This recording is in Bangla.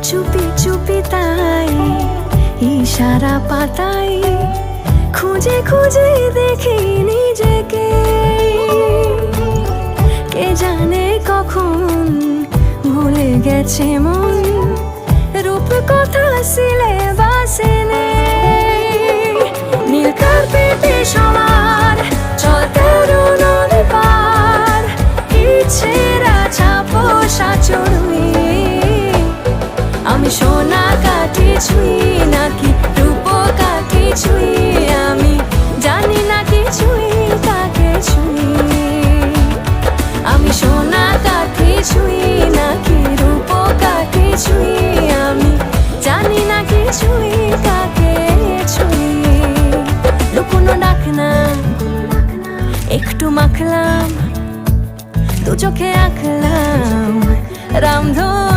চুপি চুপি তাই ইশারা পাতাই খুঁজে খুঁজে দেখি নিজেকে। কে জানে কখন ভুলে গেছে মন, রূপ কথা সিলেবাসে নেই। নীল কার্পেটে সবার চলতে নদী পার, ইচ্ছেরা ছাপো সাচড়ুই। আমি সোনা কাঠি ছুঁই নাকি রূপ কাঠি ছুঁই, আমি জানি না কিছুই কাকে ছুঁই। আমি সোনা কাঠি ছুঁই নাকি রূপ কাঠি ছুঁই, আমি জানি না কিছুই কাকে ছুঁই। লুকোনো ডাক না একটু মাখলাম, দু চোখে আঁকলাম রামধন।